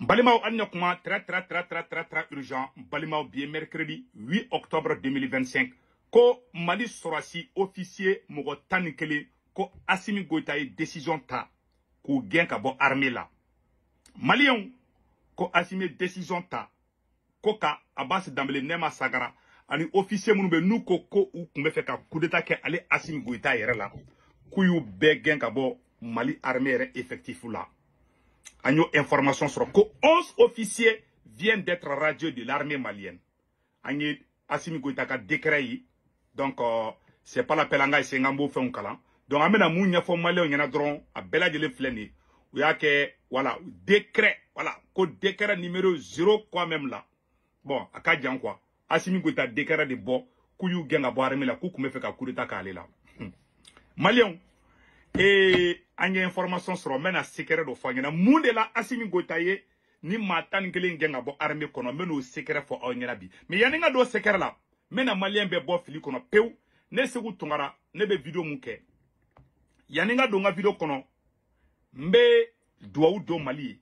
Balimao Anyakuma, très urgent. Balimao bien mercredi 8 octobre 2025. Ko Mali Sorasi, officier Mogo Tanikele, ko Assimi Goïta décision ta. Ko gen ka bo armée la. Malion, ko Assimi décision ta. Ko ka Abbas Dambele Nema Sagara. Ani officier mounbe nou ko ou kumbe fe ka coup d'état ke ale Assimi Goïta yere la. Kou be gen ka bo Mali armée effectif la. Agno information sur que 11 officiers viennent d'être radiés de l'armée malienne. Agno Assimi Goïta ka décret. Donc c'est pas la pelanga c'est ngambo fait un calan. Donc amena mounya fo malien yana dron a bela de le fleni. Ou ya que voilà décret voilà ko décret numéro 0 quoi même là. Bon aka djan quoi. Assimi Goïta décret de bo kuyu genga bo armée la ku kume fait ka coup d'état ka aller là. Malien et anya information sur mena secret do fanyana munde la Assimi Goïta ye ni matan kelen genga bo armée kono meno secret fo onyana bi mais yaninga do secret la mena malien be bo fili kono pew ne segu tungara ne be video muke yaninga do nga video kono mbe duwa do Mali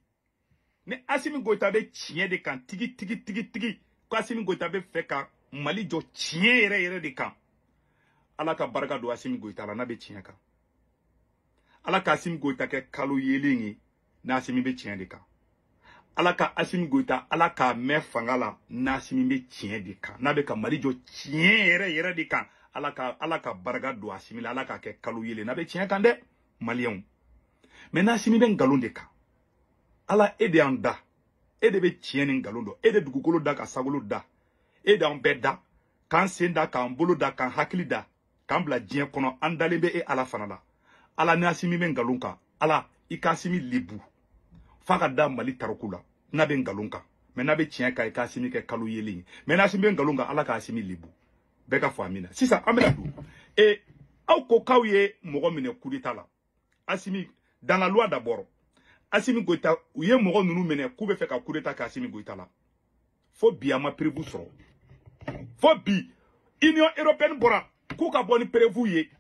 ne Assimi Goïta be tien de kan tigi ko Assimi Goïta be fe ka Mali jo tien yere de kan ala ka baraka do Assimi Goïta la na be tien kan ala ka Assimi Goïta ke kalo yelingi na Assimi be tien de kan ala ka Assimi Goïta ala ka me fangala na Assimi be tien de kan na be ka Mali jo tien yere de kan ala ka baraka do Assimi la ala ka ke kalo yele na be tien kan de Malien mais na Assimi be ngalon de kan ala ede anda ede be tien ngalon do ede dugukolo da ka sagolo da ede an be da kan senda kan bolo da kan hakili da kan bla dien kono andale be e ala fanala ala ni Assimi be ngalonka ala ika Assimi libu faka da Mali tarokula na be ngalonka mais na be tien ka ika Assimi ke kalu yeli mais na Assimi be ngalonka ala ka Assimi libu be ka famina si ça amela do et au ko kawye mogo mine coup d'état la Assimi dans la loi d'abord Assimi Goïta ou ye mogo nunu mene ku be fe ka coup d'état ka Assimi Goïta la fo biama prévu so fo bi Union européenne bora ku ka boni prévu ye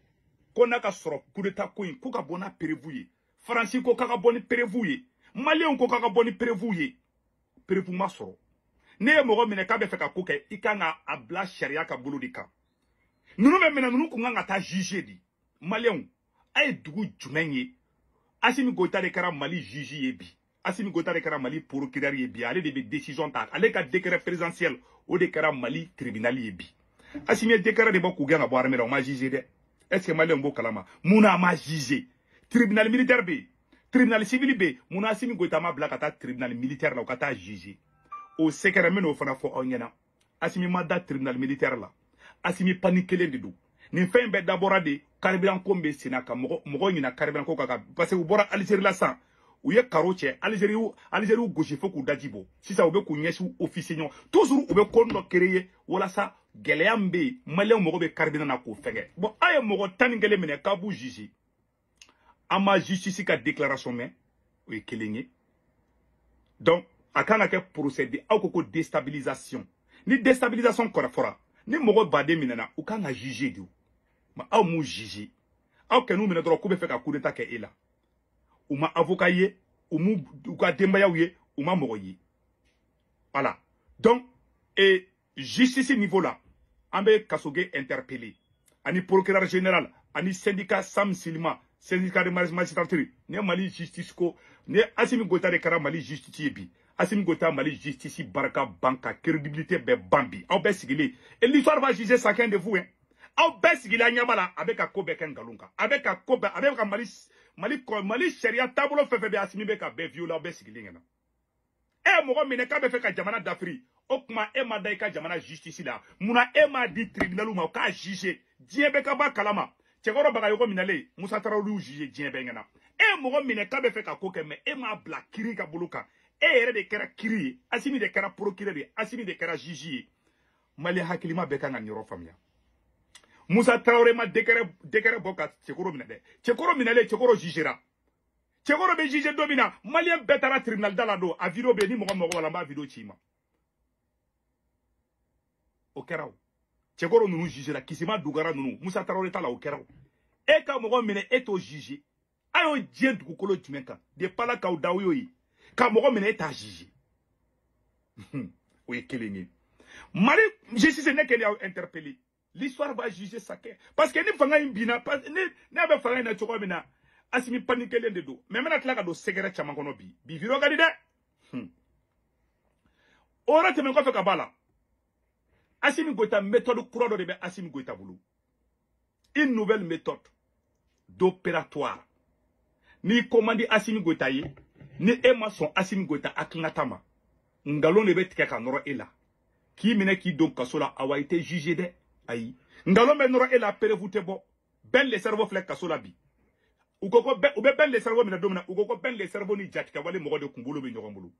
ko na ka soro coup d'état ko in ku ka bona prévu ye France ko ka boni prévu ye Malien ko ka boni prévu ye prévu ma soro ne mogo mene ka be fe ka ku ke ikanga abla sharia ka bulu dika nunu me mena nunu ko nga ta juger di Malien ay dugu jumenye Assimi Goïta de kara Mali juge ye bi Assimi Goïta de kara Mali procureur ye bi ale de be décision ta ale ka décret présidentiel o de kara Mali tribunal ye bi Assimi décret de boku ganga bo armée on ma juger de est-ce que Malien bo kalama muna ma juger tribunal militaire be tribunal civil be muna Assimi Goïta ma blaka ta tribunal militaire la o kata juger o secret meno fana fo onyana Assimi ma da tribunal militaire la Assimi paniquele de do ni fin be d'abord de carburant kombe sinaka mogo nyina carburant ko kaka parce que bora Algérie la san ou ye karoche Algérie goji foku dajibo si ça obe ku nyesu officier toujours obe kondo créer wala sa geleyambe malien mogo be carburant na ko fege bon ay mogo taningele mene ka bu juge ama justice ka déclaration mais o kelenye donc akana ke procéder au ko déstabilisation ni déstabilisation ko fora ni mogo bade minena ou kanga juger du ma aw mu juger aw kenu mena dro ko be fe ka coup d'état ke ela ou ma avocat ye ou mu ka demba ye ou ma mogo ye voilà donc et justice niveau là ambe kasoge interpellé ani procureur général ani syndicat Sam Silima syndicat de magistrature ne Mali justice ko ne Assimi Goïta de kara Mali justice bi Assimi Goïta Mali justice baraka banka crédibilité be bambi aw be sigile et l'histoire va juger chacun de vous hein aw be sigile anyamala avec a ko be ken galunka avec a ko be avec a Mali sharia tablo fefe be Assimi be ka be viola be sigile ngena e mogo mine ka be fe ka jamana d'Afrique o kuma e ma dai ka jamana justice la muna e ma di tribunalu ma ka juger die be ka ba kalama Chekoro baga yoko minale Musa Traoré juge dien bengena e mogo mine ka be fe ka ko ke me e ma bla kiri ka buluka e yere de kera kiri Assimi de kera procureur Assimi de kera juge Mali hakilima be kan ngiro famia Musa Traoré ma décret boka Chekoro minale Chekoro jugera Chekoro be juge domina Malien betara tribunal dalado a video be ni mogo wala ba video chima o keraw Chekoro nunu jugera kisima dugara nunu Musa Traoré tala o keraw e ka mogo mine eto juge ayo dien dugukolo jumenka de pala ka dawo yi ka mogo mine eta juge Oui, Kéléni. Mali, justice n'est qu'elle a interpellé. L'histoire va juger ça. Parce que ni fanga imbina, ni abe fanga ina choko bina, asimi panique de do. Mais maintenant, là, do segere chamangono bi. Bi viro galide. Ora te menko fe kabala. Assimi Goïta méthode courant de Assimi Goïta boulou. Une nouvelle méthode d'opératoire. Ni commande Assimi Goïta yi, ni Emerson Assimi Goïta aklinatama. Ngalon ne bet keka noro ela. Qui mine qui donc kasola a été jugé de ayi. Ngalon me noro ela perevute bo. Ben le cerveau flek kasola bi. Ukoko ben le cerveau mina domina. Ukoko ben le cerveau ni jatika wale moro de kumbulu be nyorombulu.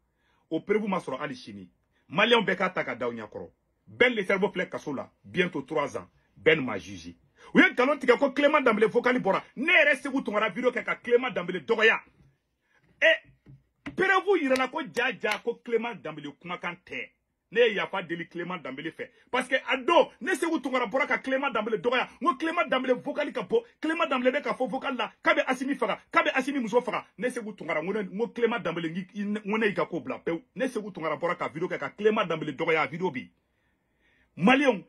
O perevu masoro ali chini. Malion beka taka daounya koro. Ben le cerveau flek kasola. Bientôt 3 ans. Ben m'a jugé. Oui, galon tika ko Clément Dambélé vocali bora. Ne reste vous tongara vidéo keka Clément Dambélé dogoya. Et perevu irana ko jaja ko Clément Dambélé kumakan te. Ne y a pas de Clément Dambélé fait. Parce que ado, ne se vous tongara bora ka Clément Dambélé dogoya. Ngo Clément Dambélé vocali ka po, Clément Dambélé ka fo vocal la, kabe Assimi faga, kabe Assimi muso faga. Ne se vous tongara ngo Clément Dambélé ngone ika ko bla pe. Ne se vous tongara bora ka vidéo ka Clément Dambélé dogoya vidéo bi. Malion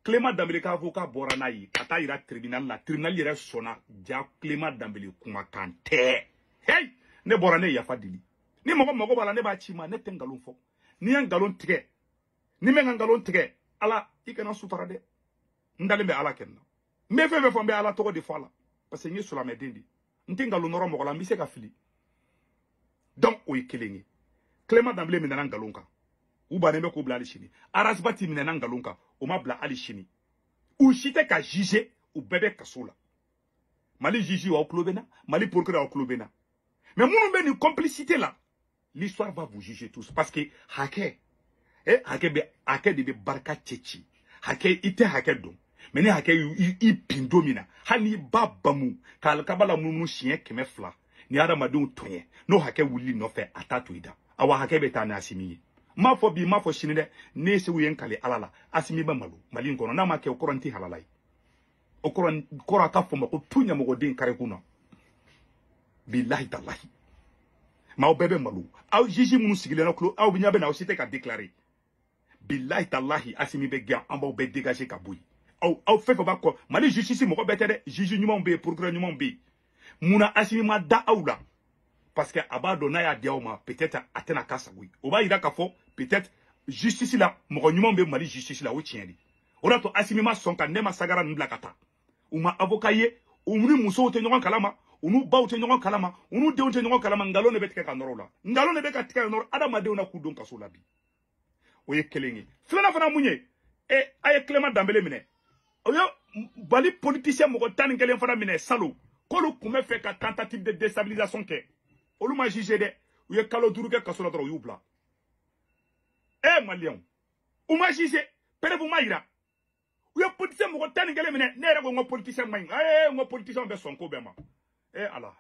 Clément Dambélé ka avocat borana yi kata ira tribunal la tribunal yere sona ja Clément Dambélé kuma kante hey ne borane ya fadili ni mogo bala ne ba chima ne tengalon fo ni en galon tige ni men galon tige ala ikena sutara de ndale be ala kenna me fe fo be ala to de fala parce que ni sula me dendi ntingalo noro mogo la mi se ka fili donc o ikelengi Clément Dambélé mi nan galon ka ou ba ne be ko bla ali chini arasbati mi nan galon ka o ma bla ali chini ou chite ka juger ou bébé kasola Mali juge au klobena Mali procureur au klobena mais mon ben une complicité là l'histoire va vous juger tous parce que hake de barka tchechi hake ite hake don mais ne hake i pindomina hani babamu kal kabala munu chien keme fla ni adamadun tonye no hake wuli no fe atatuida awa hake betana asimi ma fo bi ma fo shinide ne se wuyen kale alala asimi ba malu mali ngono na ma ke okoranti halalai okoran kora ka fo mako tunya mo den kare kuna billahi tallahi ma o bebe malu aw jiji munu sigile na klo aw binya be na o site ka déclarer billahi tallahi asimi be gyan amba o be dégager ka boui aw fefo ba ko mali justice mo ko betere jiji nyuma be procureur nyuma be muna asimi ma da awla parce que abado na ya diauma peut-être atena kasa oui o ba ira ka fo peut-être justice la mo nyuma be mali justice la o tieni ora to asimi ma sonka ne ma sagara ndla kata uma avocat ye umuni muso te nyon kalama unu baw te nyon kalama unu de te nyon kalama ngalo ne betike ka noro la ngalo ne be ka tika noro adama de na kudon kaso la bi o ye kelengi flana fana munye e aye Clément Dambélé mine o yo bali politicien mo ko tan kelen fana mine salo ko lu kume fe ka tentative de déstabilisation ke olu ma jugé de o ye kalo duru ke kaso la dro yubla e malien o ma jugé pere bu mayira ou y a politicien mo tan ngele mine ne rego ngo politicien may ngo politicien be sonko be ma ala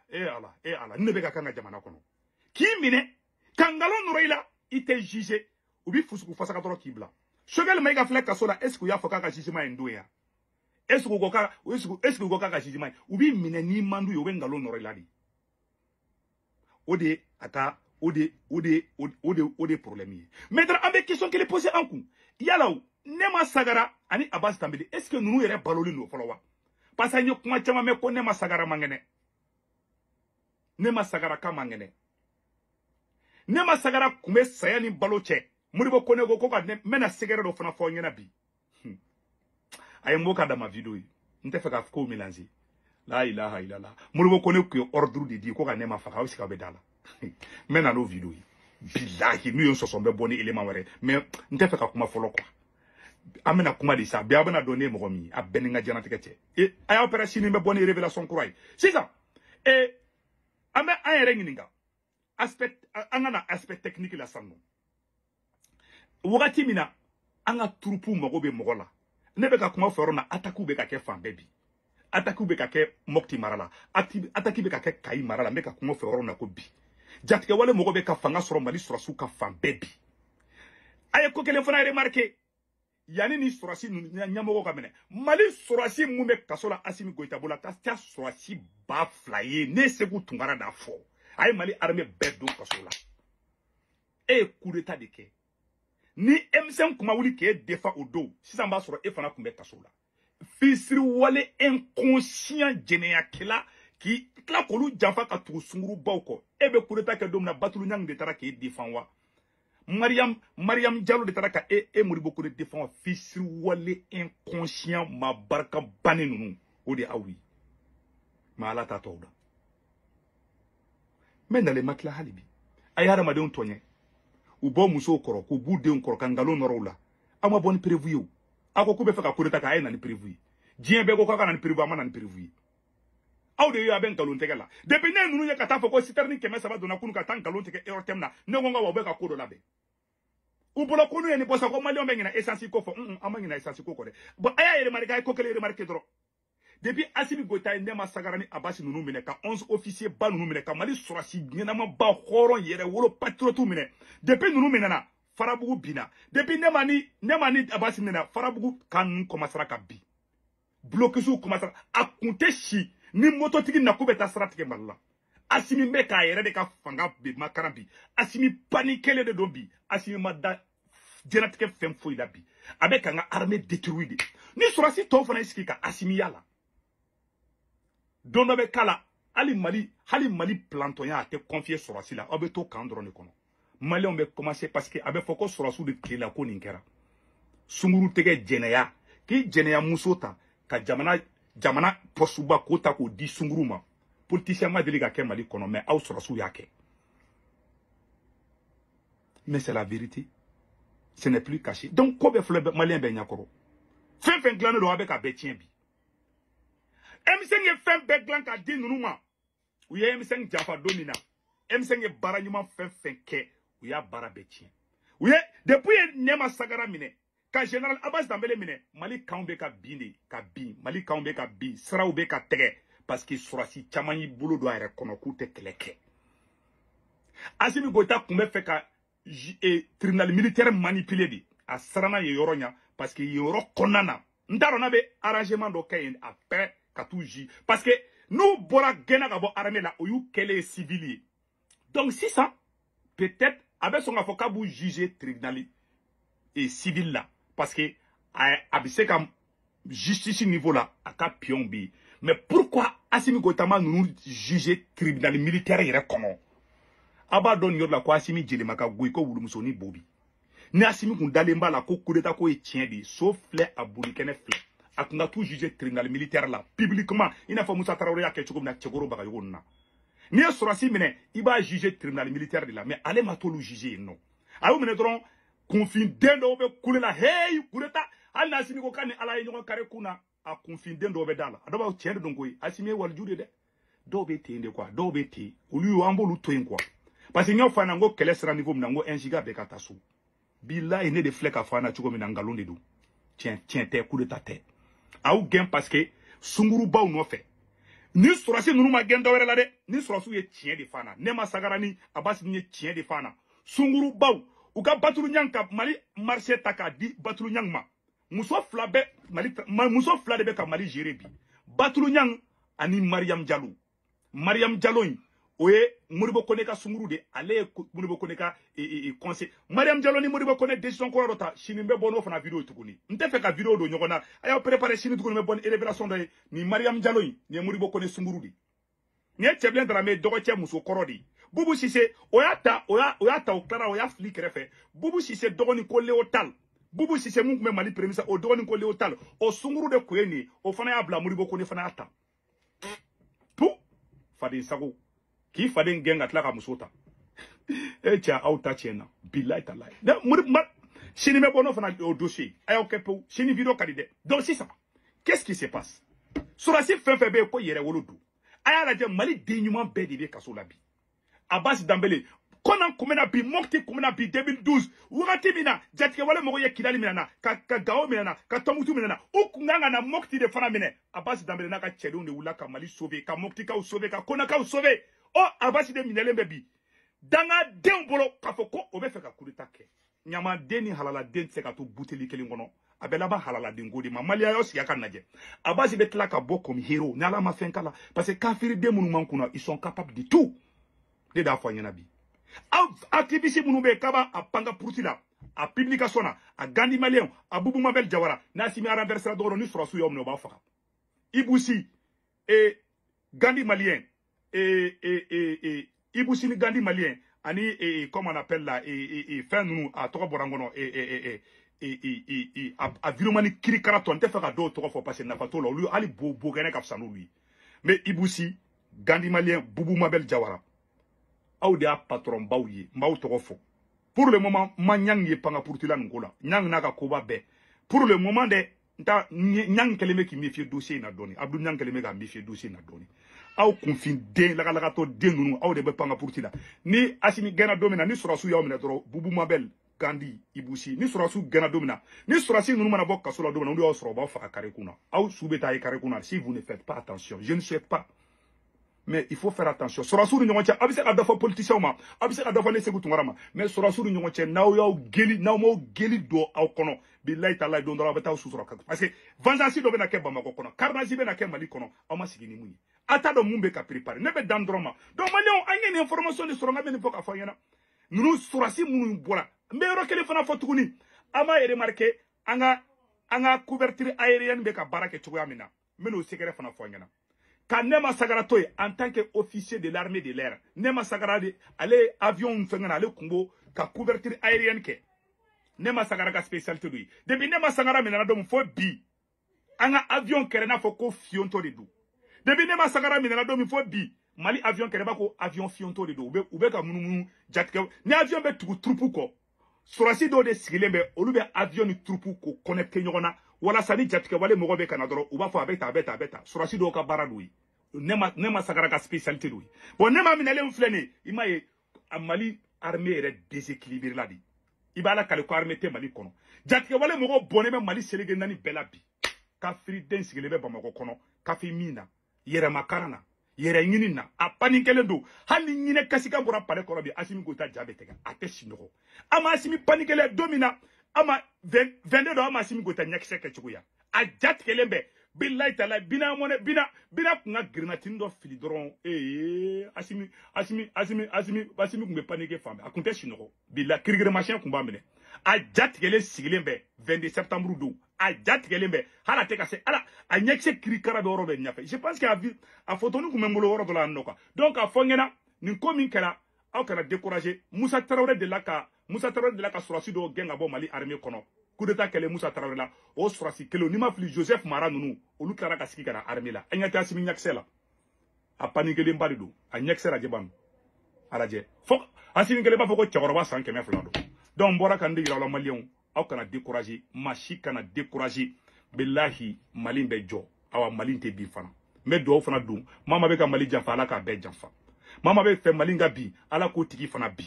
ne be ka kanga jamana kono ki mine kangalo noroila ite jugé ou bi fusuku fasaka toro kibla shogel may ga flek kasola est-ce que ya foka ka jugement ndoya est-ce que go ka jugement ou bi mine ni mandu yo be ngalo noroila di ode ata ode problème maintenant avec question qu'elle est posée en coup yala Nema Sagara ani Abbas Dambélé est-ce que nous yere baloli no folowa parce que ñu kuma chama me ko Nema Sagara mangene Nema Sagara ka mangene Nema Sagara kume sayani baloche muri bo ko nego ko ka mena segere do fana fo nyena bi ay mboka da ma video yi nte fe ka ko milanzi la ilaha illallah muri bo ko ne ku ordre di ko ka Nema faka o sika be dala mena no video yi billahi nu yon so so be boni élément wéré mais nte fe ka kuma folo quoi amena kuma di sa bi abana donner mo mi abeninga janate kete e ay opération ni be bonne révélation croy c'est ça et ame ay rengininga aspect angana aspect technique la sanno wogati mina anga troupe mo go be mo la ne be ka kuma foro na attaque be ka ke fan baby attaque be ka ke mokti marala attaque be ka ke kai marala me ka kuma foro na ko bi jatike wale mo go be ka fanga soro mali soro su ka fan baby ay ko kele fana remarquer yani ni sorasi nyamogo kamene mali sorasi mumbe kasola Assimi Goïta bola ta sorasi ba flaye ne segu tungara da fo ay mali armée beddo kasola e coup d'état de ke ni M5 kuma wuli ke défend au dos sisan ba soro e fana kun be kaso la fisiri wale inconscient jɛnɛya kɛla ki tila k'olu janfa ka tugu sunguru baw kɔ e be coup d'état kɛ don min na Batulu Ɲangi de taara k'e défend wa Mariam Diallo de taara ka e Modibo Kone défend wa fisiri wale inconscient ma barika bane ninnu o de aw ye ma Ala t'a tɔw da mais nale makila hali bi a ye hadamadenw tɔɲɛ u bɔ musow kɔrɔ k'u b'u denw kɔrɔ ka nkalon nɔrɔw la aw ma bɔ ni prévu ye o aw ko k'u bɛ fɛ ka coup d'état kɛ a ye na ni prévu ye diɲɛ bɛɛ ko k'a ka na ni prévu a ma na ni prévu ye aw de ye a bɛ nkalon tɛgɛ la depuis ne ninnu ye ka taa fɔ ko citerne 300 donna kunu ka taa nkalon tigɛ heure thème na ne ko n ka wa u bɛ ka ko dɔ labɛn u bolo ko n'u ye nin bɔ sa ko maliyɛnw bɛ ɲinɛ essence ko fɔ an ma ɲinɛ essence ko kɔ dɛ bon a y'a remarqué a ye ko kelen remarqué dɔrɔn depuis Assimi Goïta ye Nema Sagara ni Abasi ninnu minɛ ka 11 officiers ba ninnu minɛ ka Mali sɔrɔsi ɲɛnama ba hɔrɔn yɛrɛ wolo patriote minɛ depuis ninnu minɛna Farabugu binna depuis Nema ni Abasi minɛna Farabugu kan ninnu commencera ka bin blocus commencera a kun tɛ si ni mototigi na k'u bɛ taa sira tigɛ Mali la Assimi bɛ k'a yɛrɛ de ka fanga makaran bi Assimi paniquelen de don bi Assimi ma da diɲɛlatigɛ fɛn foyi la bi a bɛ ka n ka armée détruire de ni sɔrɔsi tɔw fana y'i sigi ka Assimi y'a la don dɔ bɛ k'a la hali Mali plantonya a tɛ confier sɔrɔsi la aw bɛ to kan dɔrɔn de kɔnɔ maliyɛnw bɛ commencer parce que a bɛ fɔ ko sɔrɔsiw de tilela ko nin kɛra sunguru tɛgɛ jɛnɛya k'i jɛnɛya muso ta ka jamana postuba k'o ta k'o di sunguru ma politicien ma deli ka kɛ Mali kɔnɔ mais aw sɔrɔsiw y'a kɛ mais c'est la vérité ce n'est plus caché donc ko bɛ filɛ maliyɛn bɛ ɲɛkɔrɔ fɛn fɛn dilannen don a bɛ ka bɛɛ tiɲɛ bi M5 ye fɛn bɛɛ dilan ka di ninnu ma u ye M5 janfa don min na M5 ye baara ɲuman fɛn fɛn kɛ u y'a baara bɛɛ tiɲɛ u ye depuis ye Nema Sagara minɛ ka général Abbas Dambele minɛ Mali kanw bɛ ka bin de ka bin Mali kanw bɛ ka bin siraw bɛ ka tɛgɛ parce que sɔrɔsi caman y'i bolo don a yɛrɛ kɔnɔ k'u tɛ kɛlɛ kɛ Assimi Goïta kun bɛ fɛ ka tribunal militaire manipuler de a siranna yen yɔrɔ ɲa parce que yen yɔrɔ kɔnɔna na n t'a dɔn n'a bɛ arrangement dɔ kɛ yen après ka t'u ji parce que n'u bɔra gɛnna ka bɔ armée la o y'u kɛlen civil ye donc sisan peut-être a bɛ sɔn k'a fɔ k'a b'u juger tribunal civil la parce que a bɛ se ka justice niveau la a ka pion bi mais pourquoi Assimi Goïta ma ninnu juger tribunal militaire yɛrɛ kɔnɔ a b'a dɔn nin yɔrɔ la ko Assimi jelema ka goyi ko wulumusonin bobi ni Assimi kun dalen b'a la ko coup d'état ko ye tiɲɛ de ye so filɛ a bolikɛnɛ filɛ a kun ka t'u juger tribunal militaire la publiquement i n'a fɔ Musa Tarawele y'a kɛ cogo min na Cɛkoro Bagayogo ninnu na n'i ye sɔrɔsi minɛ i b'a juger tribunal militaire de la mais ale ma t'olu juger yen nɔ a y'u minɛ dɔrɔn kunfinden dɔw bɛ kule la hey coup d'état hali na Assimi ko k'a ni Ala ye ɲɔgɔn kari kun na a kunfinden dɔw bɛ da la a dɔw b'a tiɲɛ de don koyi Assimi ye waliju de dɛ dɔw bɛ ten de quoi dɔw bɛ ten olu an b'olu to yen quoi parce que n y'o fɔ a ɲɛna n ko kɛlɛ sera niveau min na n ko injiga bɛɛ ka taa so bilahi ne de filɛ ka fɔ a ɲɛna cogo min na nkalon de don tiɲɛ tɛ coup d'état tɛ aw gɛn parce que sungurubaw nɔfɛ ni sɔrɔsi ninnu ma gɛn dɔwɛrɛ la dɛ ni sɔrɔsiw ye tiɲɛ de fɔ an na Nema Sagara ni Abasi ye tiɲɛ de fɔ an na sungurubaw u ka Batulu Ɲangi ka Mali marché ta k'a di Batulu Ɲangi ma muso fila de bɛ ka Mali gérer bi Batulu Ɲangi ani Mariam Diallo in o ye Modibo Kone ka sunguru de ale ye Modibo Kone ka conseil Mariam Diallo ni Modibo Kone décision kɔrɔ dɔ ta sini bɛ bɔ n'o fana vidéo tuguni n tɛ fɛ ka vidéo don ɲɔgɔn na a y'aw préparer sini tuguni bɛ bɔ ni révélation dɔ ye ni Mariam Diallo in ni ye Modibo Kone sunguru de ni ye Cɛbilen Darame dɔgɔcɛ muso kɔrɔ de Bubu Sise o y'a ta o tilara o y'a fili kɛrɛfɛ Bubu Sise dɔgɔnin ko Léotal Bubu Sise mun tun bɛ Mali premier ministre o dɔgɔnin ko Léotal o sunguru de kun ye nin ye o fana y'a bila Modibo Kone fana y'a ta tout Faden Sago k'i faden gɛn ka tila ka muso ta e cɛ aw ta tiɲɛ na bilahi talahi sini bɛ bɔ n'o fana o dossier a y'aw kɛ pewu sini vidéo ka di dɛ donc sisan qu'est-ce qui se passe sɔrɔsi fɛn fɛn bɛ yen ko yɛrɛ wolo don a y'a lajɛ Mali den ɲuman bɛɛ de bɛ kaso la bi Abbas Dambele kɔnɔ kun bɛ na bi Mopti kun bɛ na bi 2012 wagati min na jatigɛwale mɔgɔw ye Kidali minɛ na ka Gao minɛ na ka Tɔnbukutu minɛ na u kun kan ka na Mopti de fana minɛ Abbas Dambele n'a ka cɛdenw de wulila ka Mali sauver ka Moptikaw sauver ka Konakaw sauver o Abbas de minɛlen bɛ bi dangadenw bolo k'a fɔ ko o bɛ fɛ ka coup d'état kɛ ɲamaden ni halaladen tɛ se ka to buteli kelen kɔnɔ a bɛ laban halaladen ko de ma Maliya y'aw sigi a ka lajɛ Abbas bɛ tila ka bɔ comme héros ni Ala ma fɛn k'a la parce que kafiriden minnu man kunna ils sont capables de tout ne d'a fɔ a ɲɛna bi aw activiste minnu bɛ yen k'a b'a panga puruti la a publication na a Gandhi malien a Boubou Mabel Jawara na Assimi a renversé doro ni Sorasu yo mno ba faka Ibusi et Gandhi malien Ibusi ni Gandhi malien ani comment on appelle là fin nous a toko borangono a virumani kirikara ton te faka do toko fo passer na fato lui ali bo gane ka fsanu lui mais Ibusi Gandhi malien Boubou Mabel Jawara ou de patron bauye mbau toko fo pour le moment manyang ye panga pour tila ngola nyang naka koba be pour le moment de nta nyang keleme ki mifie dossier na doni abdou nyang keleme ga mifie dossier na doni aw confin de la to de nunu aw de be panga pour tila ni Assimi gena domina ni Sorasu yaw mena doro Boubou Mabel Gandhi Ibusi ni Sorasu gena domina ni Sorasi nunu mana bok kasola domina ndu osro ba fa kare kuna aw soubeta e kare kuna si vous ne faites pas attention je ne sais pas. Mais il faut faire attention. Sorasu ni nyonche abise adafa politicien ma abise adafa ne segu tungarama mais Sorasu ni nyonche naw yaw geli naw mo geli do aw kono billahi ta'ala do ndara beta susura parce que vengeance do bena ke bamako kono carnage bena ke mali kono aw ma sigini muni ata do mumbe ka préparer ne be dandroma donc malion anye information de soronga beni foka fanyana nunu Sorasi munu bola mais ro kele fana fotuguni ama e remarquer anga couverture aérienne be ka barake tuya mina meno secret fana fanyana. Quand Nema Sagaratoy, en tant qu'officier de l'armée de l'air, Nema Sagarade, allez avion fengana, allez Kumbo, ka couverture aérienne ke. Nema Sagaraga spécialité lui. Depuis Nema Sagara menadom fo bi. Anga avion kerena fo ko fionto de dou. Depuis Nema Sagara menadom fo bi. Mali avion kereba ko avion fionto de dou. Ube ka munu jatke. Ni avion be tuku trupu ko. Sorasi do de sigilembe, olube avion ni trupu ko connecte nyona. Wala sani jatke wale mogo be kanadoro uba fo abeta Sorasi do ka baradui nema Sagara ka spécialité lui bon nema minale mflene ima ye Mali armée est déséquilibrée là di ibala kale ko armée te Mali kono jatke wale mogo boneme Mali selege nani bela bi ka friden sigilebe bamako kono ka fi mina yere makarana yere nyinina a panikele do hali nyine kasika bora pale korobi Assimi Goïta jabe tega ate sinogo ama Assimi panikele domina ama 22 do ama Assimi Goïta nyakise ke chukuya a jatkelembe billahi ta'ala bina mone bina kunga grinatin do fili doron Assimi kumbe panike fambe akunte shinoko billahi kirigre machin kumba mene a jatkele sigilembe 22 septembre do a jatkelembe hala te kase ala a nyakise kirikara do robe nyafe je pense que a photonu kumembolo woro do la noka donc a fongena nin komin kala aw kana décourager Moussa Traoré de la ka Sorasi do genga bo Mali armée kono coup d'état kele Moussa Traoré la o Sorasi kele ni ma fili Joseph Mara nunu olu klara ka siki kana armée la anyata Assimi nyaksela a panikele mbali do a nyaksela jeban araje fo Assimi kele ba foko chakoroba 100 flando donc bora kan digira la Malien aw kana décourager machi kana décourager billahi Mali be jo awa Mali te bi fana mais do fana dum mama be ka Mali janfa ala ka be janfa mama be fe Mali nga bi ala ko tigi fana bi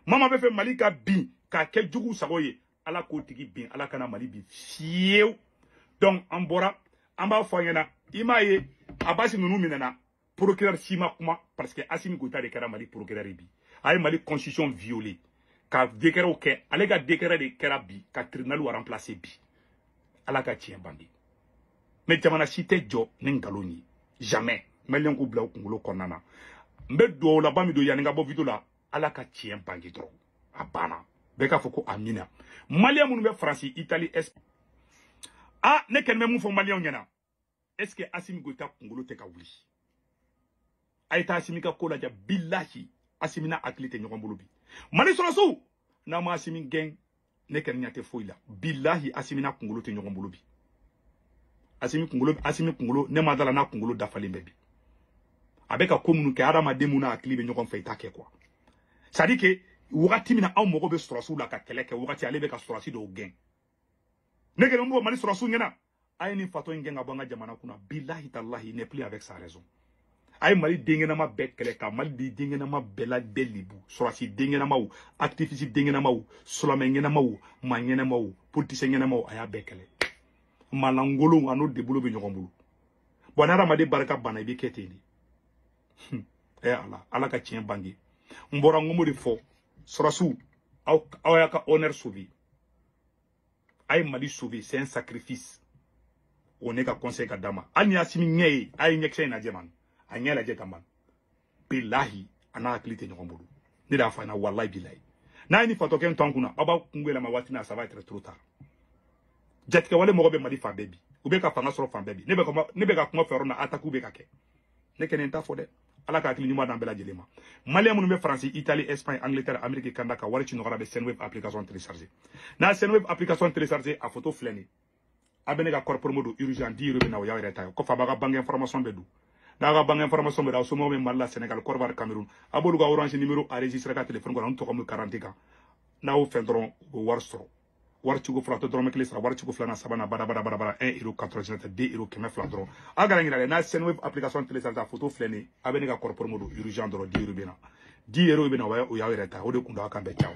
mama be fe Mali ka bi ka ke jugu sagoye ala ko tigi bi ala kana Mali bi fiew donc an bora an ba fanyana imaye abasi nunu minana procureur sima kuma parce que Assimi Goïta de kera Mali procureur bi ay Mali constitution violée ka décret o ke ale ga décret de kera bi ka tribunal wa remplacer bi ala ka tien bandi mais jamana cité jo nengaloni jamais melion ko bla ko konana mbe do la bami do yaninga bo video la ala ka tien bangi dro abana be ka foko amina malien munu be France Italie Espagne ah ne ken me mu fo malien nyana est-ce que Assimi Goïta kungolo te ka wuli ayta Assimi ka kola ja billahi Assimi na aklite nyogon bulubi Mali Sorasu na ma Assimi gen ne ken nyate foila billahi Assimi na kungolo te nyogon bulubi Assimi kungolo ne madala na kungolo dafali mbebi abeka komunu ke adama demuna aklibe nyokon feita ke kwa sadi ke wakati mina aw mogo be Sorasu la ka keleke wakati ale be ka Sorasi do gen nege mbo Mali Sorasu ngena ay ni fato ngenga banga jamana kuna billahi tallahi ne plus avec sa raison ay Mali dengena ma be keleka Mali di dengena ma bela belibu Sorasi dengena ma ou activiste dengena ma ou solomengena ma ou mangena ma ou politicien ngena ma ou aya be kele malangolo ano de bolo be nyokon bulu bonara ma de baraka bana bi keteni ala ka tien bangi mbora ngomo de fo Sorasu aw ya ka honneur sauvé ay Mali sauvé c'est un sacrifice on est ka conseil ka dama ani Assimi nyei ay nyekse na jeman anyela jetamban billahi ana aklite nyokombulu ni da fa na wallahi billahi n'a ni fato ken ton kuna baba kungela ma watina ça va être trop tard jatka wale mo be mali fa bebi ou be ka fanga soro fa bebi ne be ka kuma fero na attaque ou be ka ke ne kenen ta fo de ala ka klini mo dan bela jelema malien mun be France Italie Espagne Angleterre Amérique Canada ka wari ci no be Senweb application télécharger na Senweb application télécharger a photo fleni abene ka corps modo urgent di rebe na o yawe reta ko fa baga banque information be du na ga banque information be da so mo be malla Sénégal Côte d'Ivoire Cameroun abolu ga orange numéro enregistré ka téléphone ko on to comme 40 ka na o fendron o warstro warchugo flato drome kile sara warchugo flana sabana bara 1,99 €2,00 dron agara ngira na Senweb application télécharger photo fleni abene ka corps modo urgent dro 10 € bena 10 € bena o yawe reta o de kunda ka be ciao